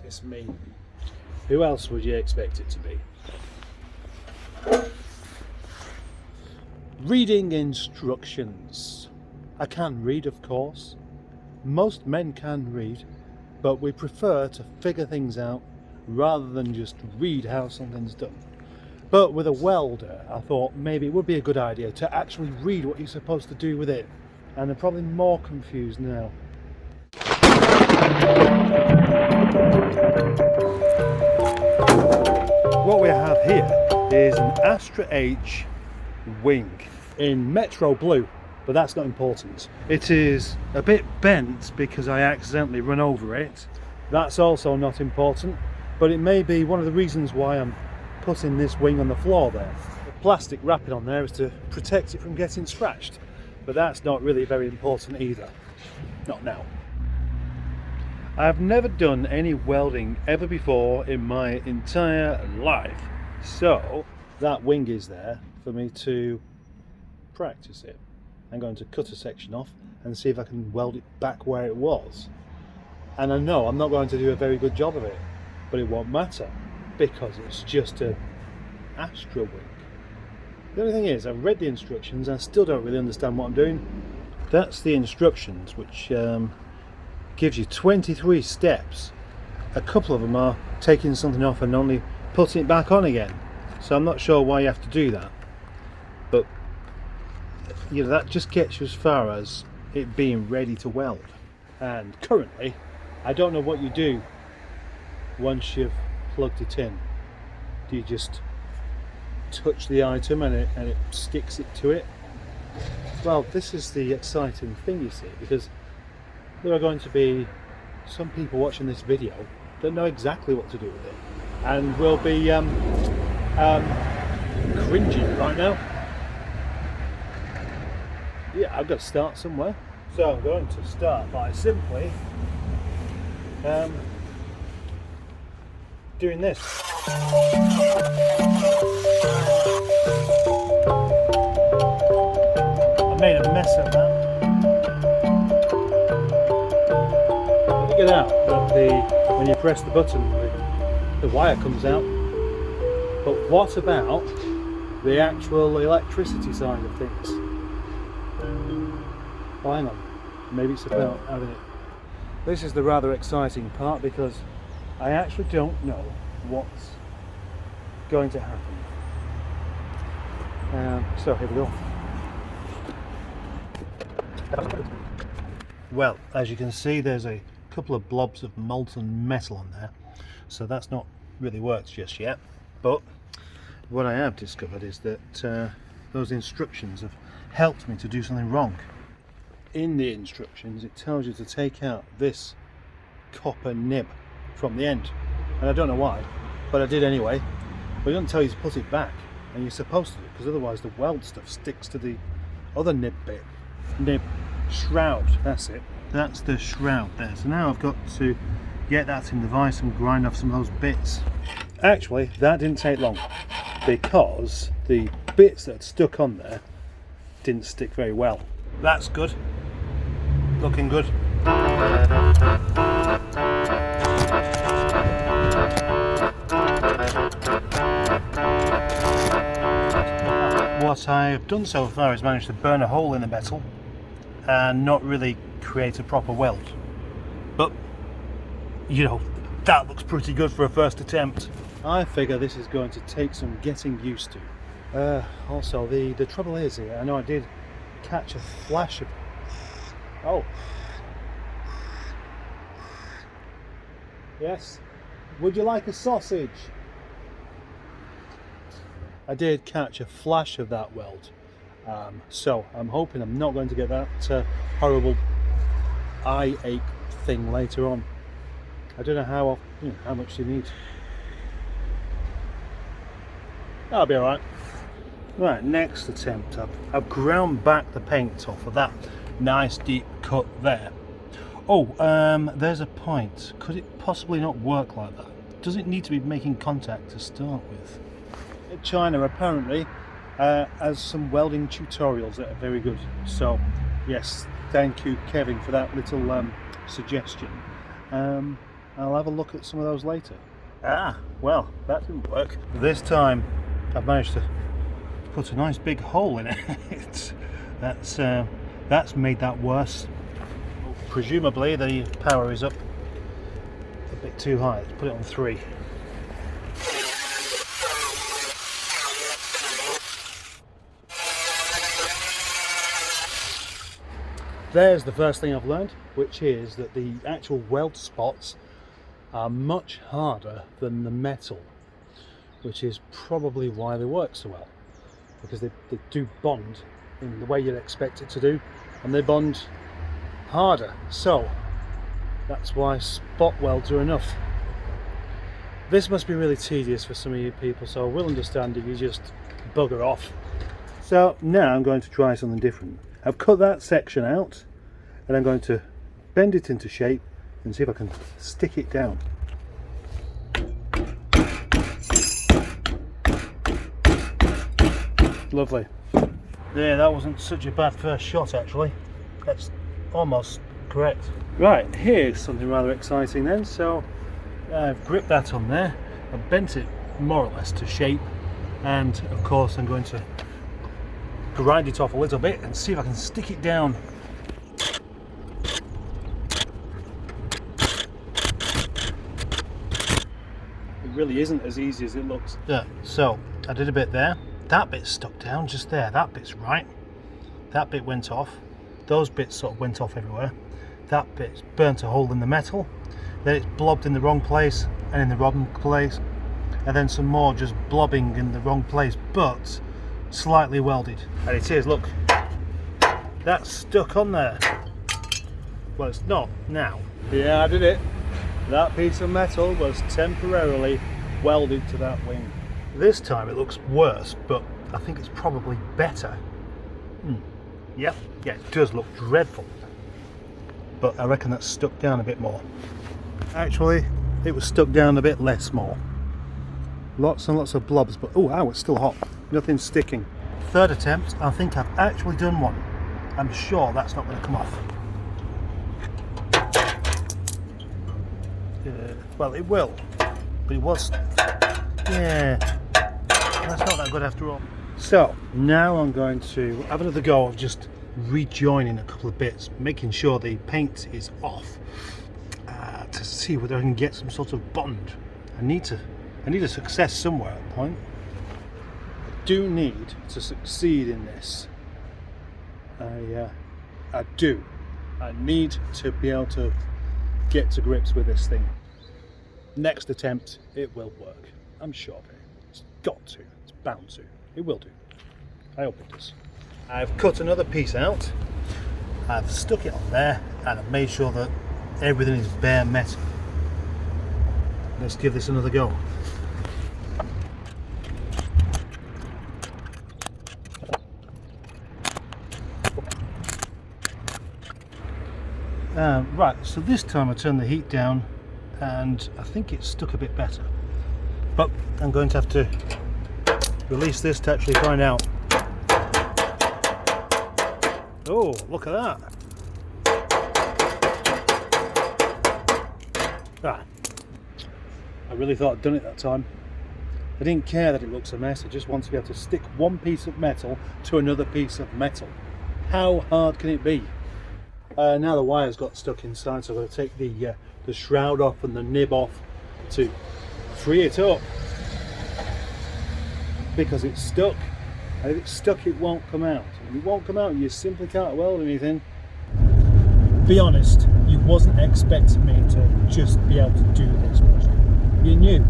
It's me. Who else would you expect it to be? Reading instructions. I can read, of course. Most men can read, but we prefer to figure things out rather than just read how something's done. But with a welder, I thought maybe it would be a good idea to actually read what you're supposed to do with it. And they're probably more confused now. What we have here is an Astra H wing in Metro Blue, but that's not important. It is a bit bent because I accidentally run over it. That's also not important, but it may be one of the reasons why I'm putting this wing on the floor there. The plastic wrapping on there is to protect it from getting scratched, but that's not really very important either. Not now. I've never done any welding ever before in my entire life, so that wing is there for me to practice it. I'm going to cut a section off and see if I can weld it back where it was. And I know I'm not going to do a very good job of it, but it won't matter because it's just an Astra wing. The only thing is, I've read the instructions and I still don't really understand what I'm doing. That's the instructions, which gives you 23 steps. A couple of them are taking something off and only putting it back on again. So I'm not sure why you have to do that. But you know, that just gets you as far as it being ready to weld. And currently, I don't know what you do once you've plugged it in. Do you just touch the item and it sticks it to it? Well, this is the exciting thing, you see, because there are going to be some people watching this video that know exactly what to do with it and will be cringing right now. Yeah, I've got to start somewhere. So I'm going to start by simply doing this. I made a mess of that. Figured out that when you press the button, the wire comes out. But what about the actual electricity side of things? Oh, hang on. Maybe it's about having it. This is the rather exciting part because I actually don't know what's going to happen. So here we go. Well, as you can see, there's a couple of blobs of molten metal on there, so that's not really worked just yet. But what I have discovered is that those instructions have helped me to do something wrong. In the instructions, it tells you to take out this copper nib from the end, and I don't know why, but I did anyway. But it doesn't tell you to put it back, and you're supposed to, because otherwise the weld stuff sticks to the other nib bit. Nib shroud, that's it. That's the shroud there. So now I've got to get that in the vise and grind off some of those bits. Actually, that didn't take long because the bits that stuck on there didn't stick very well. That's good. Looking good. What I've done so far is managed to burn a hole in the metal and not really create a proper weld. But, you know, that looks pretty good for a first attempt. I figure this is going to take some getting used to. Also, the trouble is here, I know I did catch a flash of... Oh. Yes. Would you like a sausage? I did catch a flash of that weld. So I'm hoping I'm not going to get that horrible eye ache thing later on. I don't know how much you need. That'll be alright. Right, next attempt. I've ground back the paint off of that nice deep cut there. Oh, there's a point. Could it possibly not work like that? Does it need to be making contact to start with? China apparently has some welding tutorials that are very good. So, yes, thank you, Kevin, for that little suggestion. I'll have a look at some of those later. Well, that didn't work. This time I've managed to put a nice big hole in it. That's made that worse. Presumably the power is up a bit too high. Let's put it on 3. There's the first thing I've learned, which is that the actual weld spots are much harder than the metal, which is probably why they work so well, because they do bond in the way you'd expect it to do, and they bond harder, so that's why spot welds are enough. This must be really tedious for some of you people, so I will understand if you just bugger off. So now I'm going to try something different. I've cut that section out and I'm going to bend it into shape and see if I can stick it down. Lovely. There, that wasn't such a bad first shot actually. That's almost correct. Right, here's something rather exciting then. So I've gripped that on there, I've bent it more or less to shape, and of course I'm going to grind it off a little bit and see if I can stick it down. It really isn't as easy as it looks. Yeah, so I did a bit there. That bit's stuck down just there. That bit's right. That bit went off. Those bits sort of went off everywhere. That bit's burnt a hole in the metal. Then it's blobbed in the wrong place and in the wrong place. And then some more just blobbing in the wrong place, but slightly welded. And it is, look, that's stuck on there. Well, it's not now. Yeah, I did it. That piece of metal was temporarily welded to that wing. This time it looks worse, but I think it's probably better. Yeah, it does look dreadful, but I reckon that's stuck down a bit more. Actually, it was stuck down a bit less more. Lots and lots of blobs, but oh, ow, it's still hot. Nothing's sticking. Third attempt, I think I've actually done one. I'm sure that's not going to come off. Well, it will, but it was, yeah, that's not that good after all. So now I'm going to have another go of just rejoining a couple of bits, making sure the paint is off, to see whether I can get some sort of bond. I need a success somewhere at the point. I do need to succeed in this. I do. I need to be able to get to grips with this thing. Next attempt, it will work. I'm sure of it. It's got to. It's bound to. It will do. I hope it does. I've cut another piece out. I've stuck it on there, and I've made sure that everything is bare metal. Let's give this another go. Right, so this time I turned the heat down and I think it's stuck a bit better. But I'm going to have to release this to actually find out. Oh, look at that. I really thought I'd done it that time. I didn't care that it looks a mess, I just wanted to be able to stick one piece of metal to another piece of metal. How hard can it be? Now the wire's got stuck inside, so I've got to take the shroud off and the nib off to free it up, because it's stuck, and if it's stuck it won't come out. If it won't come out, you simply can't weld anything. Be honest, you wasn't expecting me to just be able to do this much. You knew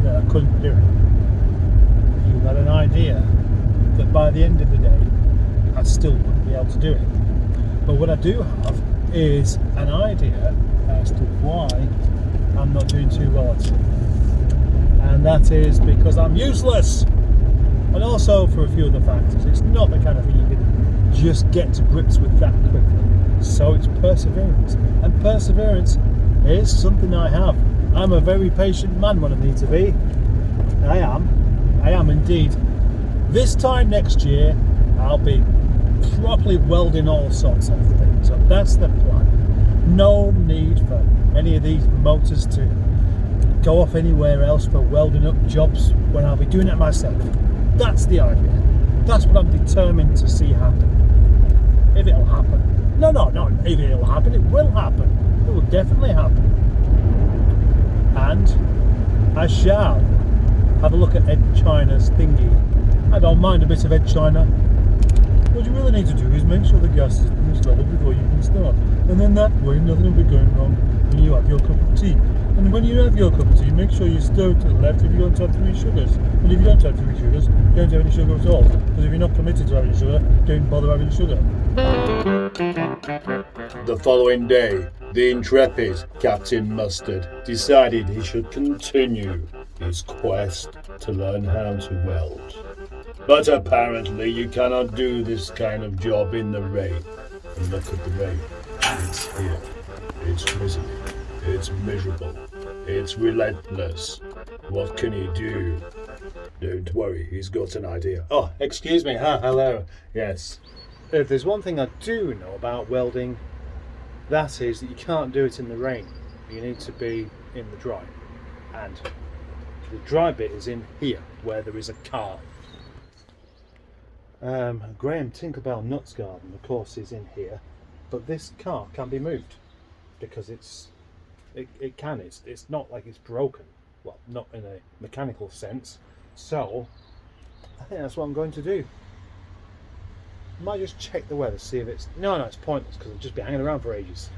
that I couldn't do it. You had an idea that by the end of the day I still wouldn't be able to do it. But what I do have is an idea as to why I'm not doing too well at it. And that is because I'm useless. And also for a few other factors. It's not the kind of thing you can just get to grips with that quickly. So it's perseverance. And perseverance is something I have. I'm a very patient man when I need to be. I am indeed. This time next year, I'll be properly welding all sorts of things. So that's the plan. no need for any of these motors to go off anywhere else for welding up jobs when I'll be doing it myself. That's the idea. That's what I'm determined to see happen. If it'll happen. No, if it'll happen, it will happen. It will definitely happen. And I shall have a look at Ed China's thingy. I don't mind a bit of Ed China. What you really need to do is make sure the gas is in this level before you can start. And then that way nothing will be going wrong when you have your cup of tea. And when you have your cup of tea, make sure you stir it to the left if you don't have 3 sugars. And if you don't have 3 sugars, you don't have any sugar at all. Because if you're not committed to having sugar, don't bother having sugar. The following day, the intrepid Captain Mustard decided he should continue his quest to learn how to weld. But apparently you cannot do this kind of job in the rain. And look at the rain. It's here. It's drizzling. It's miserable. It's relentless. What can he do? Don't worry, he's got an idea. Oh, excuse me. Hello. Yes. If there's one thing I do know about welding, that is that you can't do it in the rain. You need to be in the dry. And the dry bit is in here, where there is a car. Graham Tinkerbell Nuts Garden, of course, is in here, but this car can be moved because it's not like it's broken. Well, not in a mechanical sense. So I think that's what I'm going to do. I might just check the weather, see if it's... No, it's pointless because I'll just be hanging around for ages.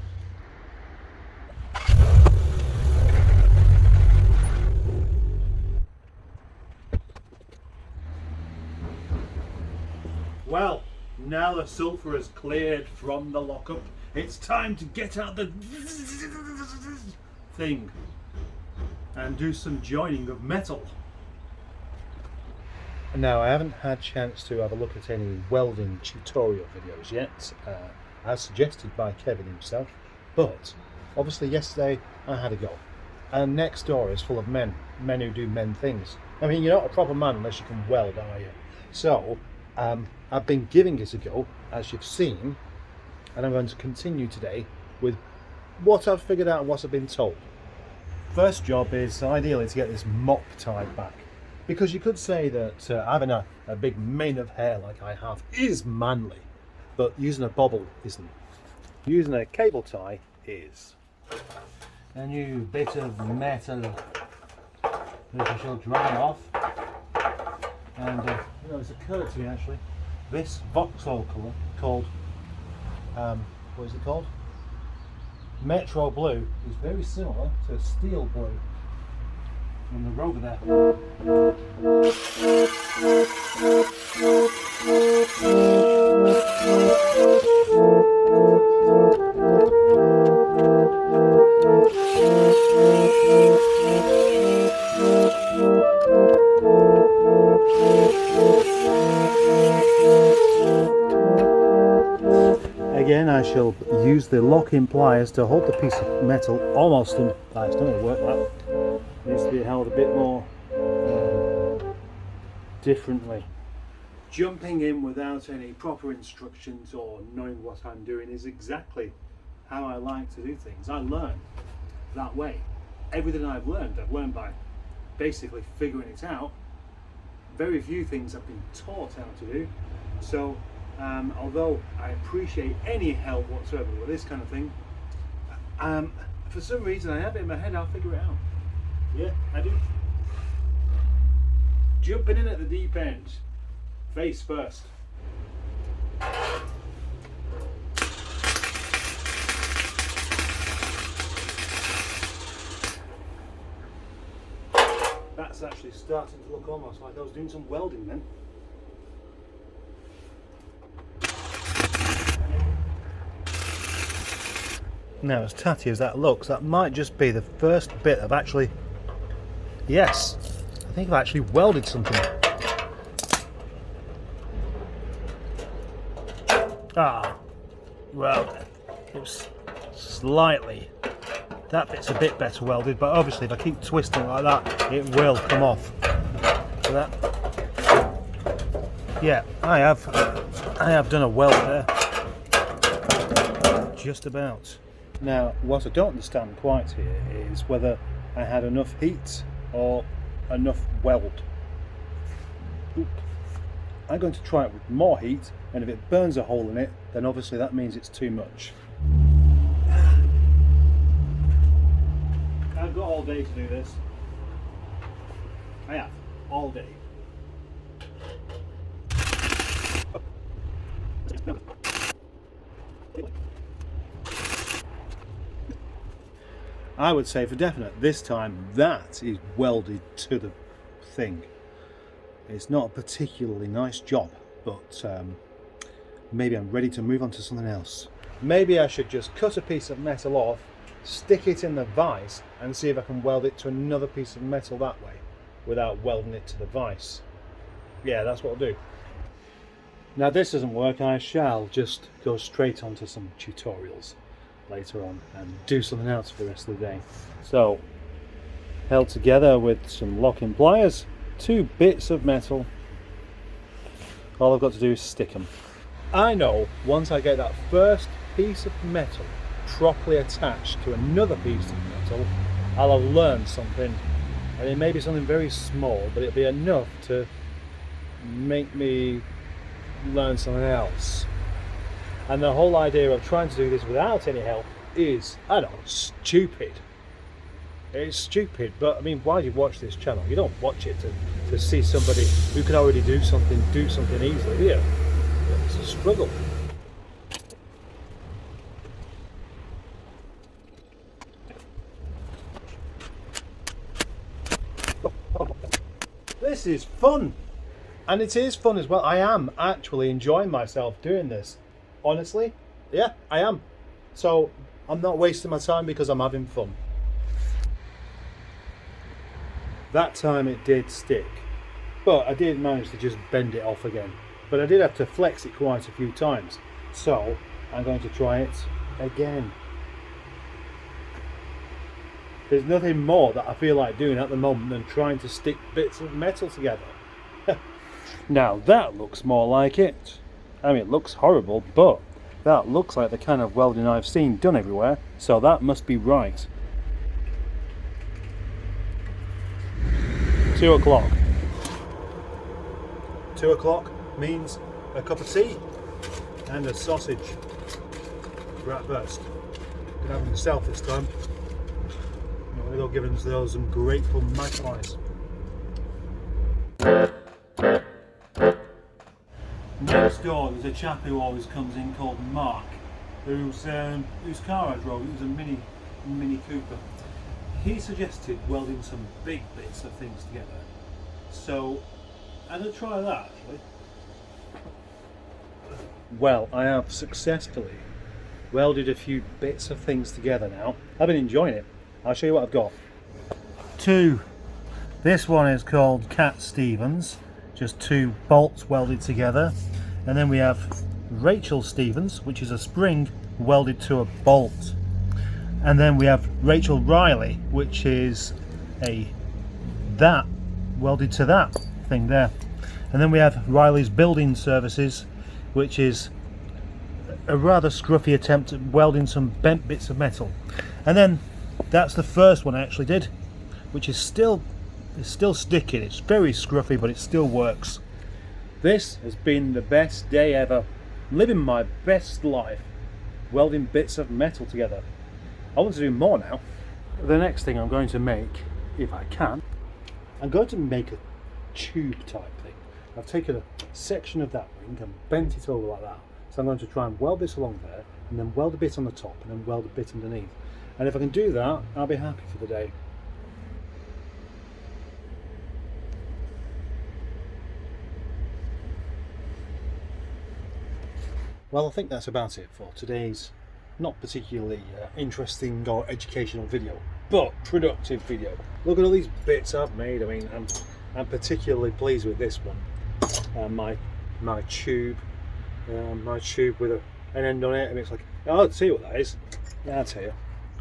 Well, now the sulphur has cleared from the lockup, it's time to get out the thing and do some joining of metal. Now, I haven't had a chance to have a look at any welding tutorial videos yet, as suggested by Kevin himself, but obviously yesterday I had a go. And next door is full of men who do men things. I mean, you're not a proper man unless you can weld, are you? So, I've been giving it a go, as you've seen, and I'm going to continue today with what I've figured out and what I've been told. First job is ideally to get this mop tied back, because you could say that having a big mane of hair like I have is manly, but using a bobble isn't. Using a cable tie is. A new bit of metal which I shall dry off, and it's occurred to me actually, this Vauxhall colour called what is it called? Metro Blue is very similar to steel blue. And they're over there. Again, I shall use the lock-in pliers to hold the piece of metal almost in place. It's not going to work that. It needs to be held a bit more differently. Jumping in without any proper instructions or knowing what I'm doing is exactly how I like to do things. I learn that way. Everything I've learned by basically figuring it out. Very few things I've been taught how to do. So although I appreciate any help whatsoever with this kind of thing, for some reason I have it in my head I'll figure it out. Yeah, I do. Jumping in at the deep end, face first. That's actually starting to look almost like I was doing some welding then. Now, as tatty as that looks, that might just be the first bit of actually... Yes, I think I've actually welded something. Well, it was slightly... That bit's a bit better welded, but obviously if I keep twisting like that, it will come off. So that... Yeah, I have done a weld there. Just about. Now, what I don't understand quite here is whether I had enough heat or enough weld. Oop. I'm going to try it with more heat, and if it burns a hole in it, then obviously that means it's too much. I've got all day to do this. I have, all day. I would say for definite this time that is welded to the thing. It's not a particularly nice job, but maybe I'm ready to move on to something else. Maybe I should just cut a piece of metal off, stick it in the vise, and see if I can weld it to another piece of metal that way without welding it to the vise. Yeah, that's what I'll do. Now, if this doesn't work, I shall just go straight onto some tutorials later on and do something else for the rest of the day. So, held together with some locking pliers, 2 bits of metal. All I've got to do is stick them. I know once I get that first piece of metal properly attached to another piece of metal, I'll have learned something. And it may be something very small, but it'll be enough to make me learn something else. And the whole idea of trying to do this without any help is, I don't know, stupid. It's stupid, but I mean, why do you watch this channel? You don't watch it to see somebody who can already do something easily, do you? It's a struggle. This is fun, and it is fun as well. I am actually enjoying myself doing this. Honestly, yeah, I am. So I'm not wasting my time because I'm having fun. That time it did stick, but I did manage to just bend it off again. But I did have to flex it quite a few times. So I'm going to try it again. There's nothing more that I feel like doing at the moment than trying to stick bits of metal together. Now that looks more like it. I mean, it looks horrible, but that looks like the kind of welding I've seen done everywhere, so that must be right. 2 o'clock. 2 o'clock means a cup of tea and a sausage for breakfast. Gonna have them myself this time. I'm gonna go give them those some grateful magpies. Next door there's a chap who always comes in called Mark, whose car I drove. It was a Mini Cooper. He suggested welding some big bits of things together. So I'm going to try that actually. Well, I have successfully welded a few bits of things together now. I've been enjoying it. I'll show you what I've got. 2. This one is called Cat Stevens. Just 2 bolts welded together. And then we have Rachel Stevens, which is a spring welded to a bolt. And then we have Rachel Riley, which is that welded to that thing there. And then we have Riley's Building Services, which is a rather scruffy attempt at welding some bent bits of metal. And then that's the first one I actually did, which is still sticking. It's very scruffy, but it still works. This has been the best day ever. Living my best life, welding bits of metal together. I want to do more now. The next thing I'm going to make, if I can, I'm going to make a tube type thing. I've taken a section of that ring and bent it over like that. So I'm going to try and weld this along there, and then weld a bit on the top, and then weld a bit underneath. And if I can do that, I'll be happy for the day. Well, I think that's about it for today's not particularly interesting or educational video, but productive video. Look at all these bits I've made. I mean, I'm particularly pleased with this one. My tube with an end on it, and it's like, oh, I'll tell you what that is. Yeah, I'll tell you.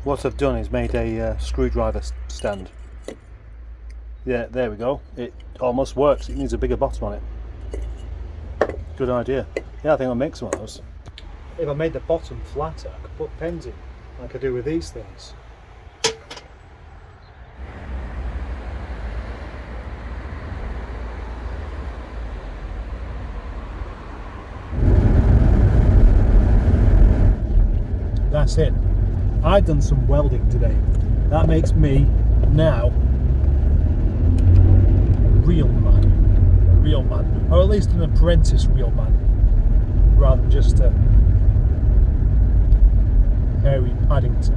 What I've done is made a screwdriver stand. Yeah, there we go. It almost works. It needs a bigger bottom on it. Good idea. Yeah, I think I'll make some of those. If I made the bottom flatter, I could put pens in. like I do with these things. That's it. I've done some welding today. That makes me now a real man, or at least an apprentice real man, rather than just a Harry Paddington.